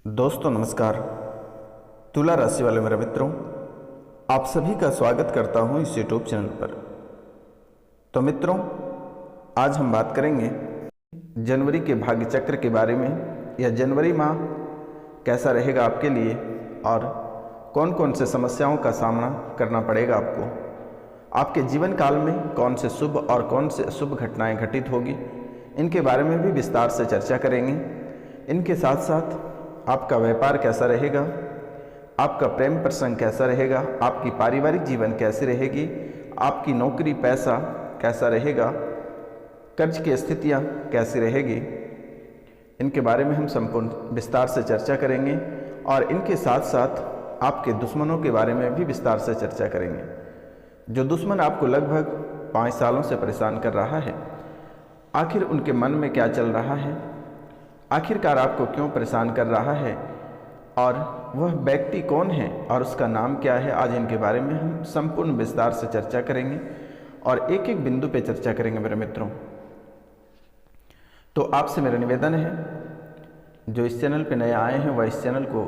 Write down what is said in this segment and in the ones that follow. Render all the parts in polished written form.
दोस्तों नमस्कार। तुला राशि वाले मेरे मित्रों, आप सभी का स्वागत करता हूं इस यूट्यूब चैनल पर। तो मित्रों, आज हम बात करेंगे जनवरी के भाग्य चक्र के बारे में, या जनवरी माह कैसा रहेगा आपके लिए और कौन कौन से समस्याओं का सामना करना पड़ेगा आपको। आपके जीवन काल में कौन से शुभ और कौन से अशुभ घटनाएं घटित होगी, इनके बारे में भी विस्तार से चर्चा करेंगे। इनके साथ साथ आपका व्यापार कैसा रहेगा, आपका प्रेम प्रसंग कैसा रहेगा, आपकी पारिवारिक जीवन कैसी रहेगी, आपकी नौकरी पैसा कैसा रहेगा, कर्ज की स्थितियाँ कैसी रहेगी, इनके बारे में हम संपूर्ण विस्तार से चर्चा करेंगे। और इनके साथ साथ आपके दुश्मनों के बारे में भी विस्तार से चर्चा करेंगे। जो दुश्मन आपको लगभग 5 सालों से परेशान कर रहा है, आखिर उनके मन में क्या चल रहा है, आखिरकार आपको क्यों परेशान कर रहा है, और वह व्यक्ति कौन है और उसका नाम क्या है, आज इनके बारे में हम संपूर्ण विस्तार से चर्चा करेंगे और एक एक बिंदु पे चर्चा करेंगे मेरे मित्रों। तो आपसे मेरा निवेदन है, जो इस चैनल पे नए आए हैं वह इस चैनल को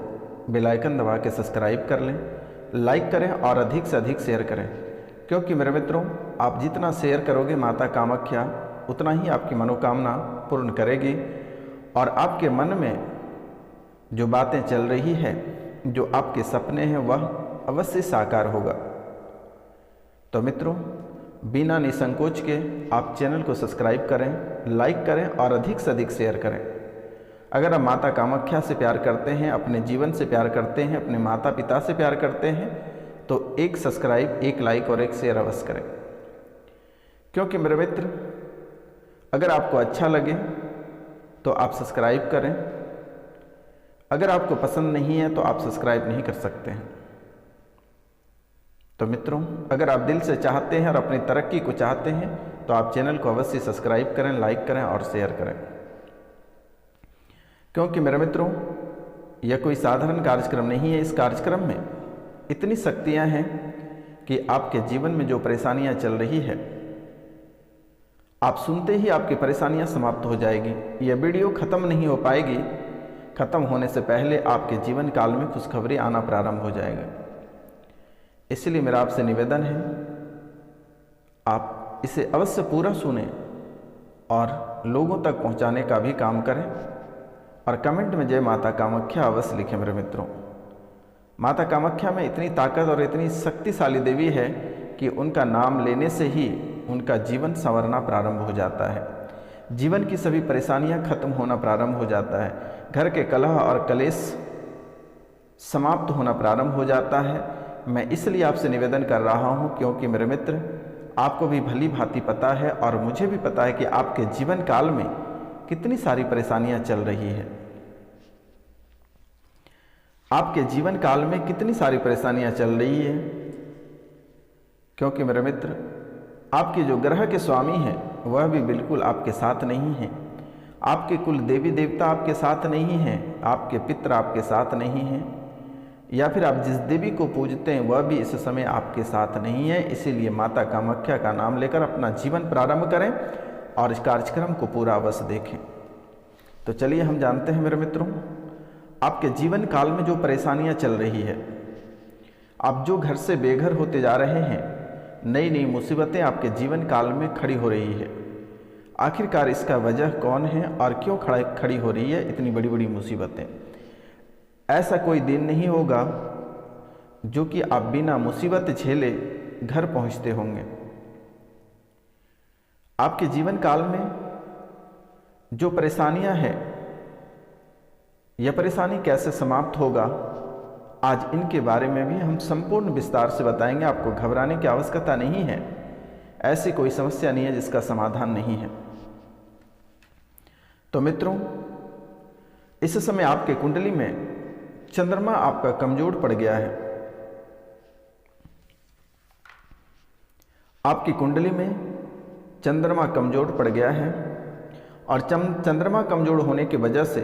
बेल आइकन दबा के सब्सक्राइब कर लें, लाइक करें और अधिक से अधिक शेयर करें, क्योंकि मेरे मित्रों आप जितना शेयर करोगे माता कामाख्या उतना ही आपकी मनोकामना पूर्ण करेगी और आपके मन में जो बातें चल रही है, जो आपके सपने हैं, वह अवश्य साकार होगा। तो मित्रों, बिना निसंकोच के आप चैनल को सब्सक्राइब करें, लाइक करें और अधिक से अधिक शेयर करें। अगर आप माता कामाख्या से प्यार करते हैं, अपने जीवन से प्यार करते हैं, अपने माता पिता से प्यार करते हैं, तो एक सब्सक्राइब, एक लाइक और एक शेयर अवश्य करें। क्योंकि मेरे मित्र, अगर आपको अच्छा लगे तो आप सब्सक्राइब करें, अगर आपको पसंद नहीं है तो आप सब्सक्राइब नहीं कर सकते हैं। तो मित्रों, अगर आप दिल से चाहते हैं और अपनी तरक्की को चाहते हैं तो आप चैनल को अवश्य सब्सक्राइब करें, लाइक करें और शेयर करें। क्योंकि मेरे मित्रों, यह कोई साधारण कार्यक्रम नहीं है। इस कार्यक्रम में इतनी शक्तियां हैं कि आपके जीवन में जो परेशानियां चल रही है, आप सुनते ही आपकी परेशानियां समाप्त हो जाएगी। यह वीडियो खत्म नहीं हो पाएगी, खत्म होने से पहले आपके जीवन काल में खुशखबरी आना प्रारंभ हो जाएगा। इसलिए मेरा आपसे निवेदन है, आप इसे अवश्य पूरा सुनें और लोगों तक पहुंचाने का भी काम करें। और कमेंट में जय माता कामाख्या अवश्य लिखें मेरे मित्रों। माता कामाख्या में इतनी ताकत और इतनी शक्तिशाली देवी है कि उनका नाम लेने से ही उनका जीवन संवरना प्रारंभ हो जाता है, जीवन की सभी परेशानियां खत्म होना प्रारंभ हो जाता है, घर के कलह और कलेश समाप्त होना प्रारंभ हो जाता है। मैं इसलिए आपसे निवेदन कर रहा हूं, क्योंकि मेरे मित्र, आपको भी भली भांति पता है और मुझे भी पता है कि आपके जीवन काल में कितनी सारी परेशानियां चल रही है। आपके जीवन काल में कितनी सारी परेशानियां चल रही है, क्योंकि मेरे मित्र, आपके जो ग्रह के स्वामी हैं वह भी बिल्कुल आपके साथ नहीं हैं। आपके कुल देवी देवता आपके साथ नहीं हैं, आपके पितर आपके साथ नहीं हैं, या फिर आप जिस देवी को पूजते हैं वह भी इस समय आपके साथ नहीं है। इसीलिए माता कामाख्या का नाम लेकर अपना जीवन प्रारंभ करें और इस कार्यक्रम को पूरा अवश्य देखें। तो चलिए हम जानते हैं मेरे मित्रों, आपके जीवन काल में जो परेशानियां चल रही है, आप जो घर से बेघर होते जा रहे हैं, नई नई मुसीबतें आपके जीवन काल में खड़ी हो रही है। आखिरकार इसका वजह कौन है और क्यों खड़ी हो रही है इतनी बड़ी बड़ी मुसीबतें? ऐसा कोई दिन नहीं होगा जो कि आप बिना मुसीबत झेले घर पहुंचते होंगे। आपके जीवन काल में जो परेशानियां हैं, यह परेशानी कैसे समाप्त होगा, आज इनके बारे में भी हम संपूर्ण विस्तार से बताएंगे। आपको घबराने की आवश्यकता नहीं है, ऐसी कोई समस्या नहीं है जिसका समाधान नहीं है। तो मित्रों, इस समय आपके कुंडली में चंद्रमा आपका कमजोर पड़ गया है। आपकी कुंडली में चंद्रमा कमजोर पड़ गया है और चंद्रमा कमजोर होने की वजह से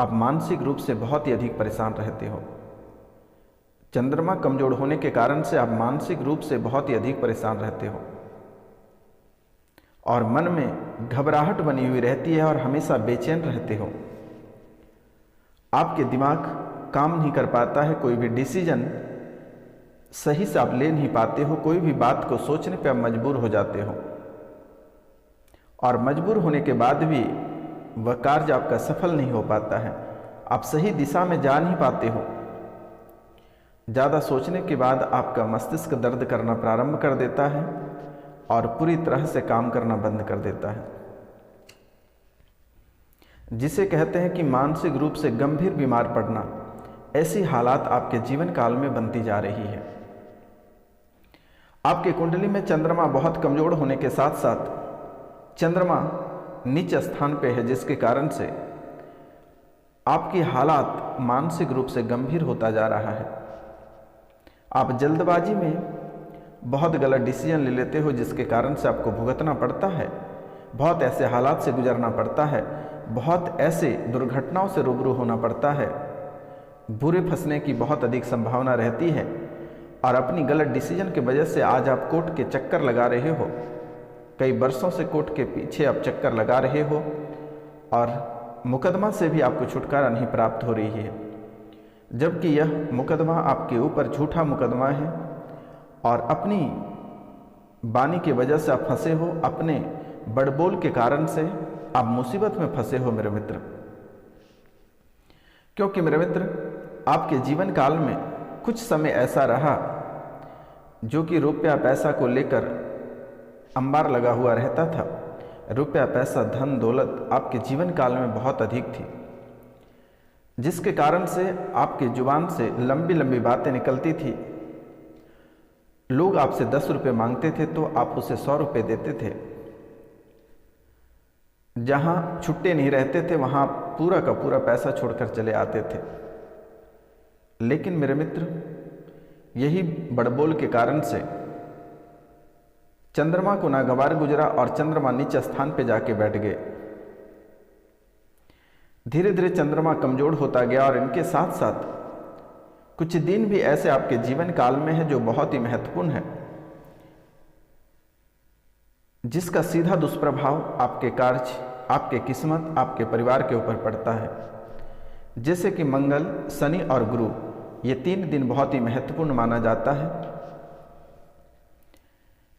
आप मानसिक रूप से बहुत ही अधिक परेशान रहते हो। चंद्रमा कमजोर होने के कारण से आप मानसिक रूप से बहुत ही अधिक परेशान रहते हो और मन में घबराहट बनी हुई रहती है और हमेशा बेचैन रहते हो। आपके दिमाग काम नहीं कर पाता है, कोई भी डिसीजन सही से आप ले नहीं पाते हो, कोई भी बात को सोचने पे आप मजबूर हो जाते हो और मजबूर होने के बाद भी वह कार्य आपका सफल नहीं हो पाता है, आप सही दिशा में जा नहीं पाते हो। ज़्यादा सोचने के बाद आपका मस्तिष्क दर्द करना प्रारंभ कर देता है और पूरी तरह से काम करना बंद कर देता है, जिसे कहते हैं कि मानसिक रूप से गंभीर बीमार पड़ना। ऐसी हालात आपके जीवन काल में बनती जा रही है। आपके कुंडली में चंद्रमा बहुत कमजोर होने के साथ साथ चंद्रमा नीच स्थान पे है, जिसके कारण से आपकी हालात मानसिक रूप से गंभीर होता जा रहा है। आप जल्दबाजी में बहुत गलत डिसीजन ले लेते हो, जिसके कारण से आपको भुगतना पड़ता है, बहुत ऐसे हालात से गुजरना पड़ता है, बहुत ऐसे दुर्घटनाओं से रूबरू होना पड़ता है, बुरे फंसने की बहुत अधिक संभावना रहती है और अपनी गलत डिसीजन की वजह से आज आप कोर्ट के चक्कर लगा रहे हो। कई वर्षों से कोर्ट के पीछे आप चक्कर लगा रहे हो और मुकदमा से भी आपको छुटकारा नहीं प्राप्त हो रही है, जबकि यह मुकदमा आपके ऊपर झूठा मुकदमा है और अपनी बानी की वजह से आप फंसे हो, अपने बड़बोल के कारण से आप मुसीबत में फंसे हो मेरे मित्र। क्योंकि मेरे मित्र, आपके जीवन काल में कुछ समय ऐसा रहा जो कि रुपया पैसा को लेकर अंबार लगा हुआ रहता था। रुपया पैसा धन दौलत आपके जीवन काल में बहुत अधिक थी, जिसके कारण से आपकी जुबान से लंबी लंबी बातें निकलती थी। लोग आपसे 10 रुपये मांगते थे तो आप उसे 100 रुपये देते थे। जहां छुट्टे नहीं रहते थे वहां पूरा का पूरा पैसा छोड़कर चले आते थे। लेकिन मेरे मित्र, यही बड़बोल के कारण से चंद्रमा को नागवार गुजरा और चंद्रमा नीचे स्थान पे जाके बैठ गए। धीरे धीरे चंद्रमा कमजोर होता गया और इनके साथ साथ कुछ दिन भी ऐसे आपके जीवन काल में है जो बहुत ही महत्वपूर्ण है, जिसका सीधा दुष्प्रभाव आपके कार्य, आपके किस्मत, आपके परिवार के ऊपर पड़ता है। जैसे कि मंगल, शनि और गुरु, ये 3 दिन बहुत ही महत्वपूर्ण माना जाता है।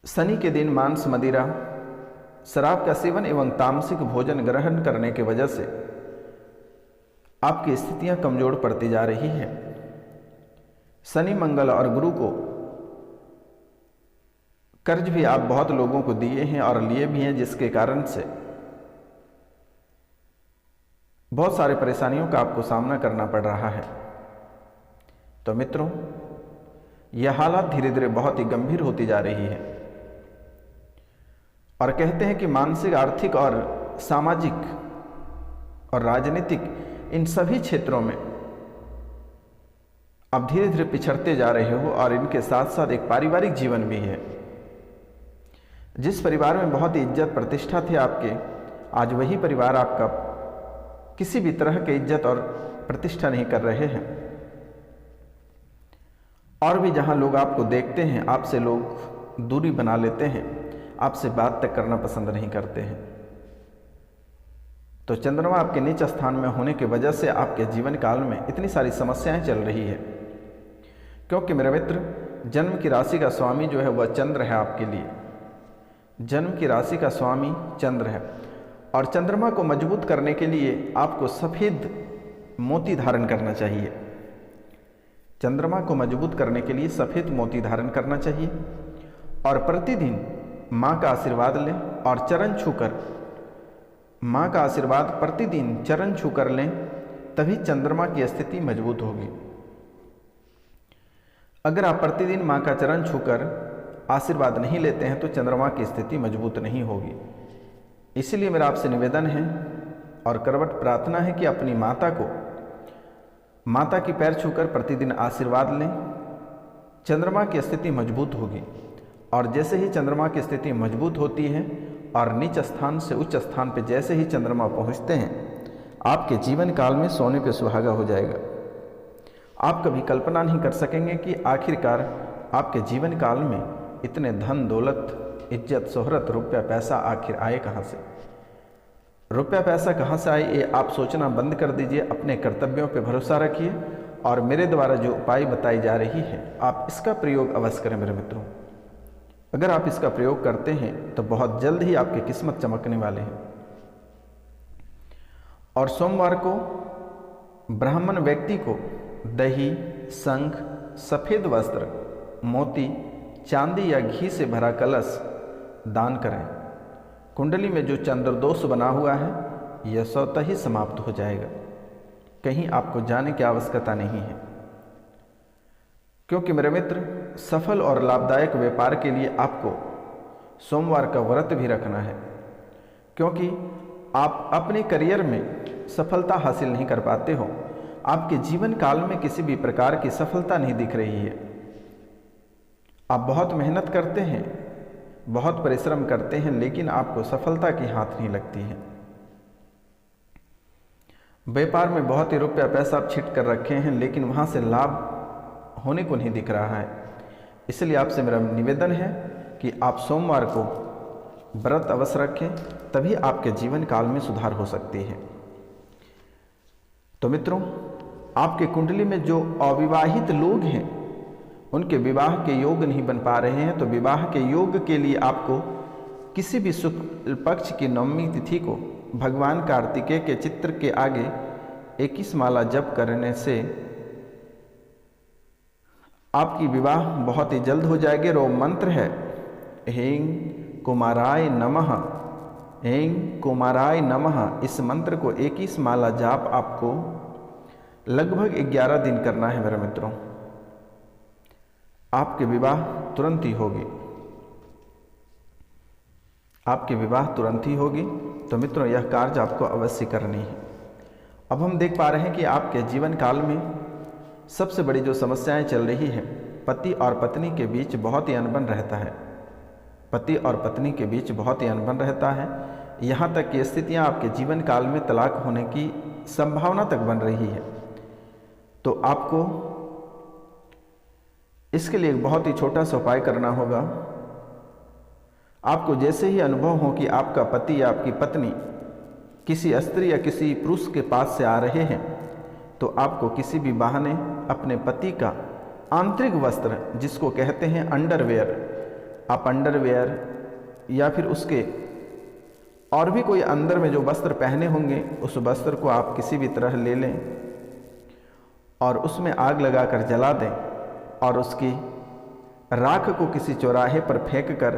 शनि के दिन मांस, मदिरा, शराब का सेवन एवं तामसिक भोजन ग्रहण करने की वजह से आपकी स्थितियां कमजोर पड़ती जा रही है। शनि, मंगल और गुरु को कर्ज भी आप बहुत लोगों को दिए हैं और लिए भी हैं, जिसके कारण से बहुत सारी परेशानियों का आपको सामना करना पड़ रहा है। तो मित्रों, यह हालात धीरे धीरे बहुत ही गंभीर होती जा रही है और कहते हैं कि मानसिक, आर्थिक और सामाजिक और राजनीतिक इन सभी क्षेत्रों में आप धीरे धीरे पिछड़ते जा रहे हो और इनके साथ साथ एक पारिवारिक जीवन भी है। जिस परिवार में बहुत ही इज्जत प्रतिष्ठा थे आपके, आज वही परिवार आपका किसी भी तरह की इज्जत और प्रतिष्ठा नहीं कर रहे हैं। और भी जहां लोग आपको देखते हैं, आपसे लोग दूरी बना लेते हैं, आपसे बात तक करना पसंद नहीं करते हैं। तो चंद्रमा आपके नीच स्थान में होने की वजह से आपके जीवन काल में इतनी सारी समस्याएं चल रही है। क्योंकि मेरे मित्र, जन्म की राशि का स्वामी जो है वह चंद्र है आपके लिए। जन्म की राशि का स्वामी चंद्र है और चंद्रमा को मजबूत करने के लिए आपको सफ़ेद मोती धारण करना चाहिए। चंद्रमा को मजबूत करने के लिए सफ़ेद मोती धारण करना चाहिए और प्रतिदिन माँ का आशीर्वाद लें और चरण छूकर, माँ का आशीर्वाद प्रतिदिन चरण छूकर लें, तभी चंद्रमा की स्थिति मजबूत होगी। अगर आप प्रतिदिन माँ का चरण छूकर आशीर्वाद नहीं लेते हैं तो चंद्रमा की स्थिति मजबूत नहीं होगी। इसलिए मेरा आपसे निवेदन है और करवट प्रार्थना है कि अपनी माता को, माता की पैर छूकर प्रतिदिन आशीर्वाद लें। चंद्रमा की स्थिति मजबूत होगी और जैसे ही चंद्रमा की स्थिति मजबूत होती है और नीच स्थान से उच्च स्थान पर जैसे ही चंद्रमा पहुँचते हैं, आपके जीवन काल में सोने पे सुहागा हो जाएगा। आप कभी कल्पना नहीं कर सकेंगे कि आखिरकार आपके जीवन काल में इतने धन दौलत, इज्जत, शोहरत, रुपया पैसा आखिर आए कहाँ से। रुपया पैसा कहाँ से आए ये आप सोचना बंद कर दीजिए, अपने कर्तव्यों पर भरोसा रखिए और मेरे द्वारा जो उपाय बताई जा रही है आप इसका प्रयोग अवश्य करें मेरे मित्रों। अगर आप इसका प्रयोग करते हैं तो बहुत जल्द ही आपकी किस्मत चमकने वाले हैं। और सोमवार को ब्राह्मण व्यक्ति को दही, शंख, सफ़ेद वस्त्र, मोती, चांदी या घी से भरा कलश दान करें। कुंडली में जो चंद्र दोष बना हुआ है यह स्वतः ही समाप्त हो जाएगा, कहीं आपको जाने की आवश्यकता नहीं है। क्योंकि मेरे मित्र, सफल और लाभदायक व्यापार के लिए आपको सोमवार का व्रत भी रखना है, क्योंकि आप अपने करियर में सफलता हासिल नहीं कर पाते हो, आपके जीवन काल में किसी भी प्रकार की सफलता नहीं दिख रही है। आप बहुत मेहनत करते हैं, बहुत परिश्रम करते हैं, लेकिन आपको सफलता की हाथ नहीं लगती है। व्यापार में बहुत ही रुपया पैसा आप छिट कर रखे हैं, लेकिन वहाँ से लाभ होने को नहीं दिख रहा है। इसलिए आपसे मेरा निवेदन है कि आप सोमवार को व्रत अवश्य रखें, तभी आपके जीवन काल में सुधार हो सकती है। तो मित्रों, आपके कुंडली में जो अविवाहित लोग हैं उनके विवाह के योग नहीं बन पा रहे हैं, तो विवाह के योग के लिए आपको किसी भी शुक्ल पक्ष की नवमी तिथि को भगवान कार्तिकेय के चित्र के आगे 21 माला जप करने से आपकी विवाह बहुत ही जल्द हो जाएगी। और वो मंत्र है ह्रीं कुमाराय नमः, ह्रीं कुमाराय नमः। इस मंत्र को 21 माला जाप आपको लगभग 11 दिन करना है मेरे मित्रों। आपके विवाह तुरंत ही होगी, आपकी विवाह तुरंत ही होगी। तो मित्रों, यह कार्य आपको अवश्य करनी है। अब हम देख पा रहे हैं कि आपके जीवन काल में सबसे बड़ी जो समस्याएं चल रही है, पति और पत्नी के बीच बहुत ही अनबन रहता है, पति और पत्नी के बीच बहुत ही अनबन रहता है। यहाँ तक कि स्थितियाँ आपके जीवन काल में तलाक होने की संभावना तक बन रही है। तो आपको इसके लिए एक बहुत ही छोटा सा उपाय करना होगा। आपको जैसे ही अनुभव हो कि आपका पति या आपकी पत्नी किसी स्त्री या किसी पुरुष के पास से आ रहे हैं, तो आपको किसी भी बहाने अपने पति का आंतरिक वस्त्र, जिसको कहते हैं अंडरवेयर, आप अंडरवेयर या फिर उसके और भी कोई अंदर में जो वस्त्र पहने होंगे, उस वस्त्र को आप किसी भी तरह ले लें और उसमें आग लगाकर जला दें और उसकी राख को किसी चौराहे पर फेंक कर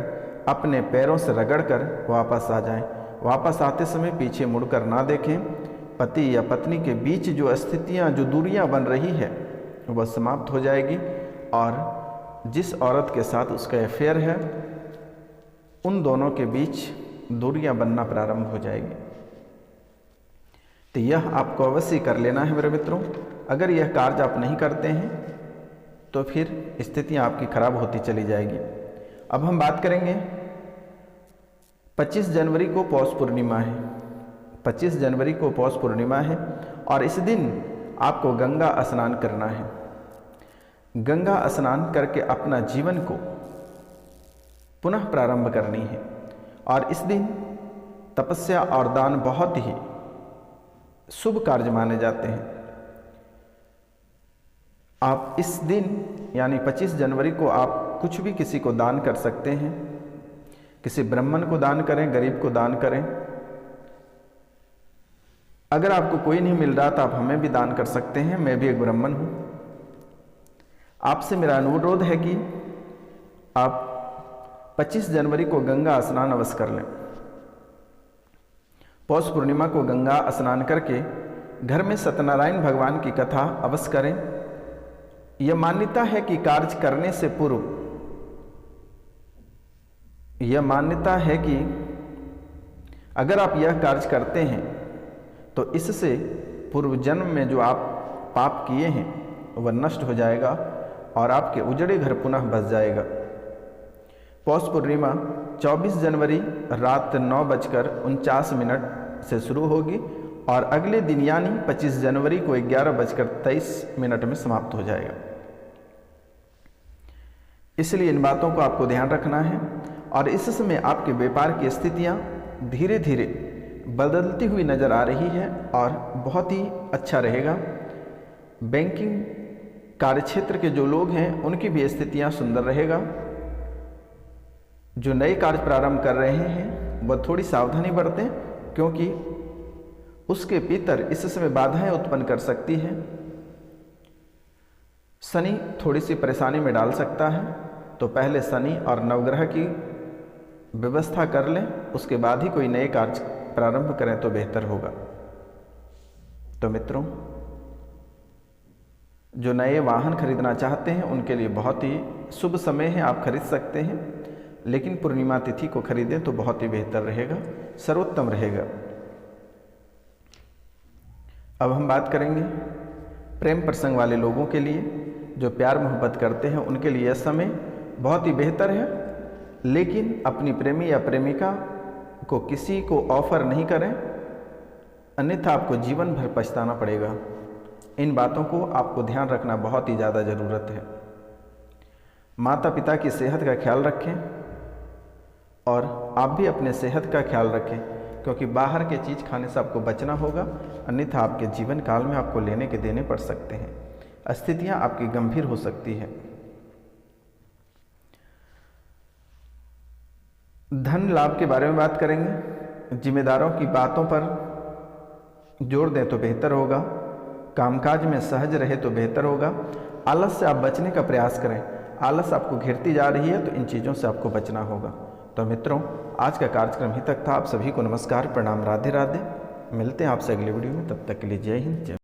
अपने पैरों से रगड़कर वापस आ जाएं। वापस आते समय पीछे मुड़कर ना देखें। पति या पत्नी के बीच जो स्थितियां, जो दूरियां बन रही है, वह समाप्त हो जाएगी और जिस औरत के साथ उसका अफेयर है, उन दोनों के बीच दूरियां बनना प्रारंभ हो जाएगी। तो यह आपको अवश्य कर लेना है मेरे मित्रों। अगर यह कार्य आप नहीं करते हैं तो फिर स्थितियां आपकी खराब होती चली जाएगी। अब हम बात करेंगे 25 जनवरी को पौष पूर्णिमा है। 25 जनवरी को पौष पूर्णिमा है और इस दिन आपको गंगा स्नान करना है। गंगा स्नान करके अपना जीवन को पुनः प्रारंभ करनी है। और इस दिन तपस्या और दान बहुत ही शुभ कार्य माने जाते हैं। आप इस दिन यानी 25 जनवरी को आप कुछ भी किसी को दान कर सकते हैं। किसी ब्राह्मण को दान करें, गरीब को दान करें। अगर आपको कोई नहीं मिल रहा तो आप हमें भी दान कर सकते हैं, मैं भी एक ब्राह्मण हूं। आपसे मेरा अनुरोध है कि आप 25 जनवरी को गंगा स्नान अवश्य कर लें। पौष पूर्णिमा को गंगा स्नान करके घर में सत्यनारायण भगवान की कथा अवश्य करें। यह मान्यता है कि कार्य करने से पूर्व, यह मान्यता है कि अगर आप यह कार्य करते हैं तो इससे पूर्व जन्म में जो आप पाप किए हैं वह नष्ट हो जाएगा और आपके उजड़े घर पुनः बस जाएगा। पौष पूर्णिमा 24 जनवरी रात 9:49 से शुरू होगी और अगले दिन यानी 25 जनवरी को 11:23 में समाप्त हो जाएगा। इसलिए इन बातों को आपको ध्यान रखना है और इस समय आपके व्यापार की स्थितियां धीरे धीरे बदलती हुई नज़र आ रही है और बहुत ही अच्छा रहेगा। बैंकिंग कार्यक्षेत्र के जो लोग हैं उनकी भी स्थितियां सुंदर रहेगा। जो नए कार्य प्रारंभ कर रहे हैं वह थोड़ी सावधानी बरतें, क्योंकि उसके भीतर इस समय बाधाएं उत्पन्न कर सकती है। शनि थोड़ी सी परेशानी में डाल सकता है, तो पहले शनि और नवग्रह की व्यवस्था कर लें, उसके बाद ही कोई नए कार्य प्रारंभ करें तो बेहतर होगा। तो मित्रों, जो नए वाहन खरीदना चाहते हैं उनके लिए बहुत ही शुभ समय है, आप खरीद सकते हैं, लेकिन पूर्णिमा तिथि को खरीदें तो बहुत ही बेहतर रहेगा, सर्वोत्तम रहेगा। अब हम बात करेंगे प्रेम प्रसंग वाले लोगों के लिए। जो प्यार मोहब्बत करते हैं उनके लिए यह समय बहुत ही बेहतर है, लेकिन अपनी प्रेमी या प्रेमिका को किसी को ऑफर नहीं करें, अन्यथा आपको जीवन भर पछताना पड़ेगा। इन बातों को आपको ध्यान रखना बहुत ही ज़्यादा ज़रूरत है। माता पिता की सेहत का ख्याल रखें और आप भी अपने सेहत का ख्याल रखें, क्योंकि बाहर के चीज़ खाने से आपको बचना होगा, अन्यथा आपके जीवन काल में आपको लेने के देने पड़ सकते हैं, स्थितियां आपकी गंभीर हो सकती है। धन लाभ के बारे में बात करेंगे। जिम्मेदारों की बातों पर जोर दें तो बेहतर होगा, कामकाज में सहज रहे तो बेहतर होगा। आलस से आप बचने का प्रयास करें, आलस आपको घेरती जा रही है तो इन चीज़ों से आपको बचना होगा। तो मित्रों, आज का कार्यक्रम ही तक था। आप सभी को नमस्कार, प्रणाम, राधे राधे। मिलते हैं आपसे अगली वीडियो में, तब तक के लिए जय हिंद, जय।